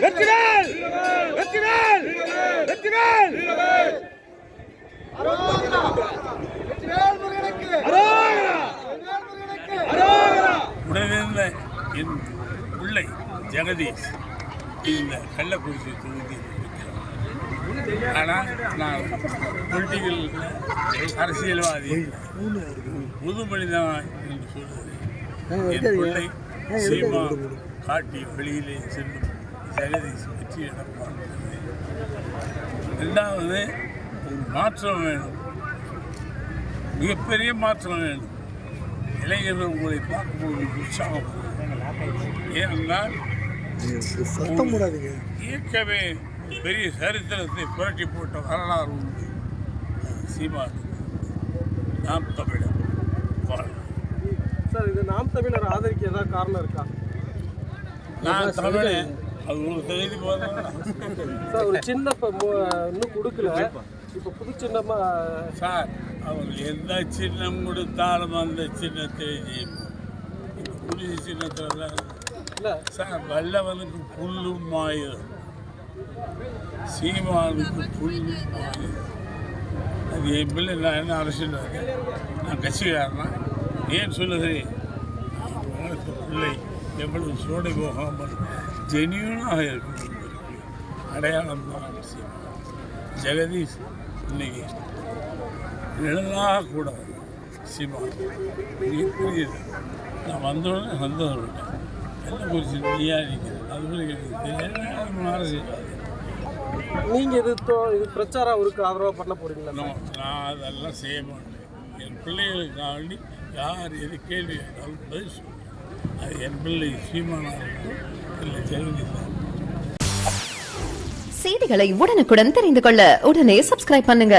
வெற்றிவேல் வெற்றிவேல் வெற்றிவேல் உடனிருந்த என் பிள்ளை ஜெகதீஷ் இந்த கள்ளக்குறிச்சி தொகுதி. ஆனால் நான் பொலிட்டிக்கல் அரசியல்வாதி புது மனிதன் என்று சொல்லுகிறேன். என் பிள்ளை சீமா காட்டிய வழியிலே செல்லும் ஜெகதீஷ் வெற்றியிடம் பார்க்கிறது. ரெண்டாவது ஒரு மாற்றம் வேணும், மிகப்பெரிய மாற்றம் வேணும். இளைஞர்கள் உங்களை பார்க்கும்போது உற்சாகம். ஏனென்றால் இயக்கமே பெரிய சரித்திரத்தை புரட்டி போட்ட வரலாறு உண்டு. சீமான் நாம் தமிழர் சார், இது நாம் தமிழர் ஆதரிக்க ஏதாவது காரணம் இருக்கா? நான் தமிழன், அது ஒரு செய்தி போதும் சார். ஒரு சின்ன இன்னும் கொடுக்கல, இப்போ புது சின்னமா சார். அவங்க எந்த சின்னம் கொடுத்தாலும் அந்த சின்னத்தை ஜெயிப்போம். புதிய சின்னத்தில் இல்லை சார். வல்லவனுக்கு புல்லும் ஆயுதம், சீமானுக்கு புல்லும் ஆயுதம். அது என் பிள்ளை. நான் என்ன அரசியல் இருக்கேன், நான் கட்சிக்காரனா ஏன் சொல்லுகிறேன்? பிள்ளை எவ்வளவு சோடை போகாமல் ஜெனியூனாக இருக்கும் அடையாளம் தான் அவசியம். ஜெகதீஷ் இன்னைக்கு நிழலாக கூட சீமா புரியுது. நான் வந்தோடனே வந்தவர்கிட்ட எல்லாம் குறித்து நீயா நிற்கிறேன். அதுபோல எனக்கு அரசியல்வாதி. நீங்கள் இது பிரச்சாரம் அவருக்கு ஆதரவாக பண்ண போகிறீங்களா? நான் அதெல்லாம் செய்ய மாட்டேன். என் பிள்ளைகளுக்காண்டி யார் எது கேள்வி கேட்டாலும் பதில் சொல்லுவேன். அது என் பிள்ளை சீமானாக இருக்கும், இல்லை ஜெகதீஷ். செய்திகளை உடனுக்குடன் தெரிந்து கொள்ள உடனே சப்ஸ்கிரைப் பண்ணுங்க.